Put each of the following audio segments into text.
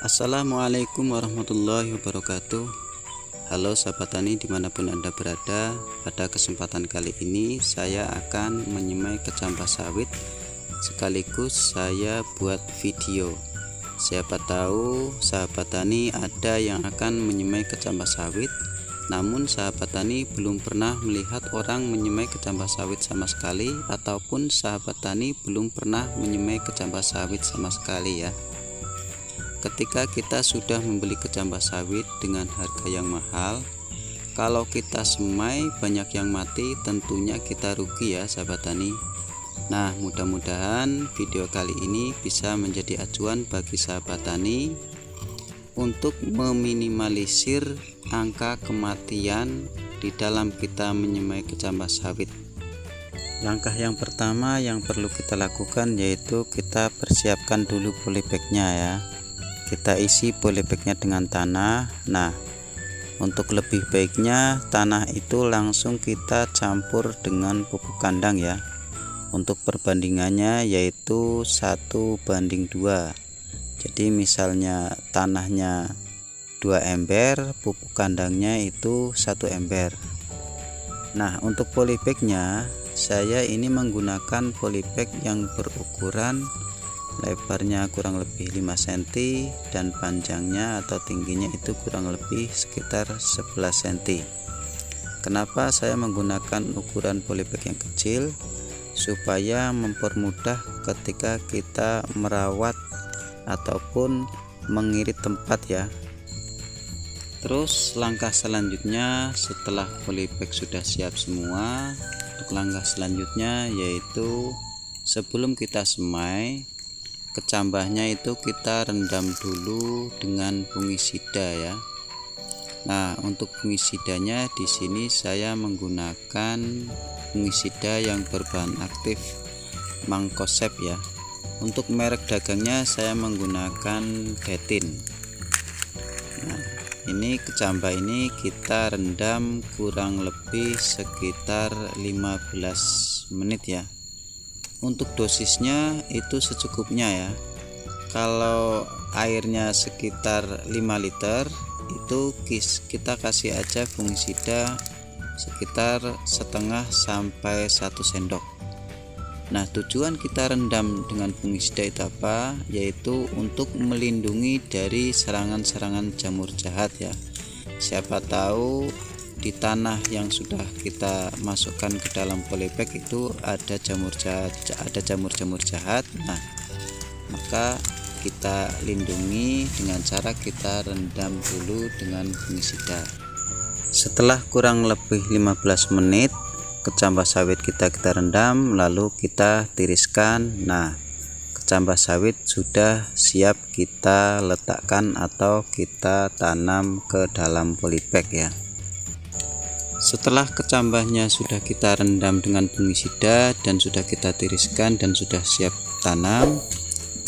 Assalamualaikum warahmatullahi wabarakatuh. Halo sahabat tani dimanapun Anda berada. Pada kesempatan kali ini saya akan menyemai kecambah sawit sekaligus saya buat video. Siapa tahu sahabat tani ada yang akan menyemai kecambah sawit, namun sahabat tani belum pernah melihat orang menyemai kecambah sawit sama sekali, ataupun sahabat tani belum pernah menyemai kecambah sawit sama sekali ya. Ketika kita sudah membeli kecambah sawit dengan harga yang mahal, kalau kita semai banyak yang mati, tentunya kita rugi ya sahabat tani. Nah, mudah-mudahan video kali ini bisa menjadi acuan bagi sahabat tani untuk meminimalisir angka kematian di dalam kita menyemai kecambah sawit. Langkah yang pertama yang perlu kita lakukan yaitu kita persiapkan dulu polybagnya ya. Kita isi polybagnya dengan tanah. Nah, untuk lebih baiknya tanah itu langsung kita campur dengan pupuk kandang ya. Untuk perbandingannya yaitu 1:2. Jadi misalnya tanahnya 2 ember, pupuk kandangnya itu 1 ember. Nah, untuk polybagnya saya ini menggunakan polybag yang berukuran lebarnya kurang lebih 5 cm dan panjangnya atau tingginya itu kurang lebih sekitar 11 cm. Kenapa saya menggunakan ukuran polybag yang kecil? Supaya mempermudah ketika kita merawat ataupun mengirit tempat ya. Terus langkah selanjutnya setelah polybag sudah siap semua, untuk langkah selanjutnya yaitu sebelum kita semai kecambahnya itu kita rendam dulu dengan fungisida ya. Nah, untuk fungisidanya di sini saya menggunakan fungisida yang berbahan aktif Mancozeb ya. Untuk merek dagangnya saya menggunakan Detin. Nah, ini kecambah ini kita rendam kurang lebih sekitar 15 menit ya. Untuk dosisnya itu secukupnya ya. Kalau airnya sekitar 5 liter itu kita kasih aja fungisida sekitar setengah sampai 1 sendok. Nah, tujuan kita rendam dengan fungisida itu apa? Yaitu untuk melindungi dari serangan-serangan jamur jahat ya. Siapa tahu di tanah yang sudah kita masukkan ke dalam polybag itu ada jamur-jamur jahat. Nah, maka kita lindungi dengan cara kita rendam dulu dengan fungisida. Setelah kurang lebih 15 menit kecambah sawit kita rendam, lalu kita tiriskan. Nah, kecambah sawit sudah siap kita letakkan atau kita tanam ke dalam polybag ya. Setelah kecambahnya sudah kita rendam dengan fungisida dan sudah kita tiriskan dan sudah siap tanam,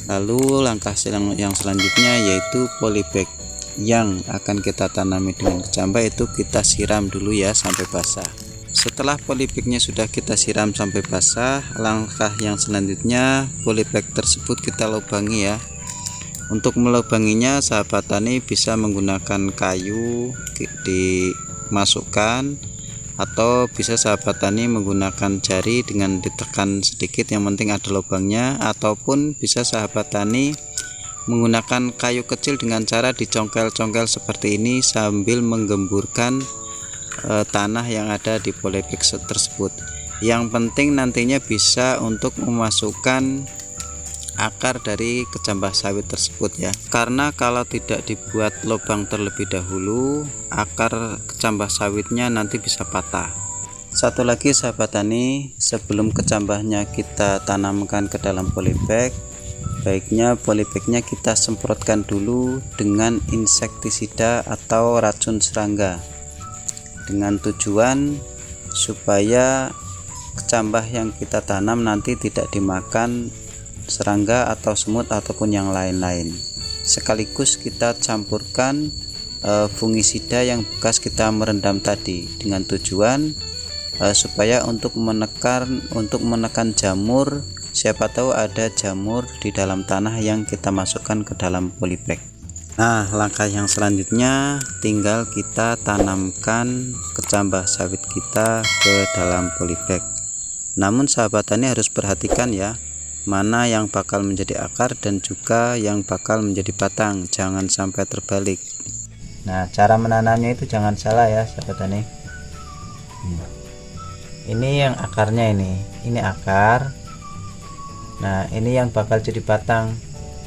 lalu langkah yang selanjutnya yaitu polybag yang akan kita tanami dengan kecambah itu kita siram dulu ya sampai basah. Setelah polybagnya sudah kita siram sampai basah, langkah yang selanjutnya polybag tersebut kita lubangi ya. Untuk melubanginya sahabat tani bisa menggunakan kayu dimasukkan, atau bisa sahabat tani menggunakan jari dengan ditekan sedikit, yang penting ada lubangnya, ataupun bisa sahabat tani menggunakan kayu kecil dengan cara dicongkel-congkel seperti ini sambil menggemburkan tanah yang ada di polybag tersebut. Yang penting nantinya bisa untuk memasukkan akar dari kecambah sawit tersebut ya. Karena kalau tidak dibuat lubang terlebih dahulu, akar kecambah sawitnya nanti bisa patah. Satu lagi sahabat tani, sebelum kecambahnya kita tanamkan ke dalam polybag, baiknya polybagnya kita semprotkan dulu dengan insektisida atau racun serangga, dengan tujuan supaya kecambah yang kita tanam nanti tidak dimakan serangga atau semut ataupun yang lain-lain. Sekaligus kita campurkan fungisida yang bekas kita merendam tadi, dengan tujuan supaya untuk menekan jamur. Siapa tahu ada jamur di dalam tanah yang kita masukkan ke dalam polybag. Nah, langkah yang selanjutnya tinggal kita tanamkan kecambah sawit kita ke dalam polybag. Namun sahabat tani harus perhatikan ya, mana yang bakal menjadi akar dan juga yang bakal menjadi batang, jangan sampai terbalik. Nah, cara menanamnya itu jangan salah ya sahabat tani. Ini yang akarnya, ini akar. Nah, ini yang bakal jadi batang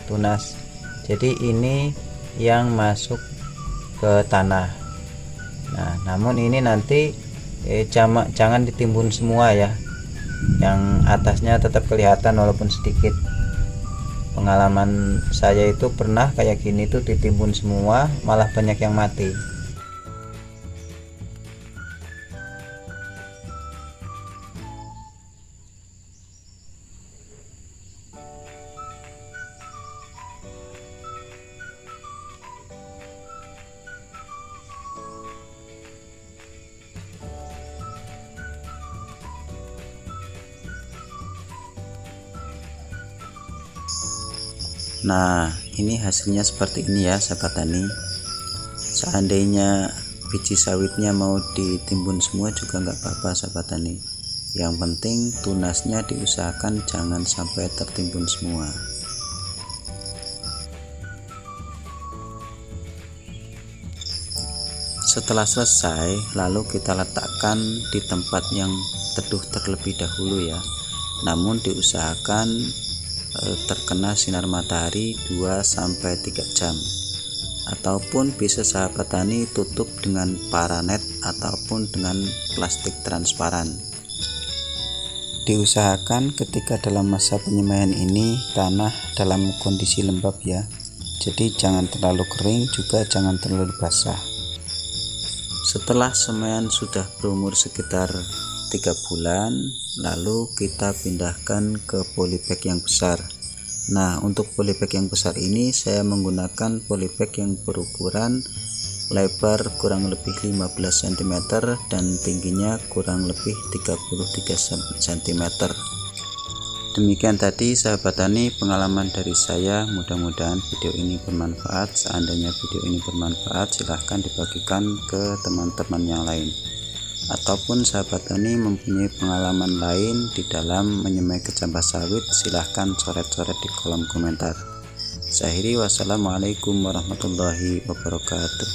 tunas. Jadi ini yang masuk ke tanah. Nah, namun ini nanti jangan ditimbun semua ya, yang atasnya tetap kelihatan walaupun sedikit. Pengalaman saya itu pernah kayak gini tuh ditimbun semua, malah banyak yang mati. Nah, ini hasilnya seperti ini ya sahabat tani. Seandainya biji sawitnya mau ditimbun semua juga nggak apa-apa sahabat tani. Yang penting tunasnya diusahakan jangan sampai tertimbun semua. Setelah selesai, lalu kita letakkan di tempat yang teduh terlebih dahulu ya. Namun diusahakan terkena sinar matahari 2-3 jam, ataupun bisa sahabat tani tutup dengan paranet ataupun dengan plastik transparan. Diusahakan ketika dalam masa penyemaian ini tanah dalam kondisi lembab ya, jadi jangan terlalu kering juga jangan terlalu basah. Setelah semaian sudah berumur sekitar 3 bulan, lalu kita pindahkan ke polybag yang besar. Nah, untuk polybag yang besar ini saya menggunakan polybag yang berukuran lebar kurang lebih 15 cm dan tingginya kurang lebih 33 cm. Demikian tadi sahabat tani pengalaman dari saya, mudah-mudahan video ini bermanfaat. Seandainya video ini bermanfaat, silahkan dibagikan ke teman-teman yang lain. Ataupun sahabat tani mempunyai pengalaman lain di dalam menyemai kecambah sawit, silahkan coret-coret di kolom komentar. Saya akhiri, wassalamualaikum warahmatullahi wabarakatuh.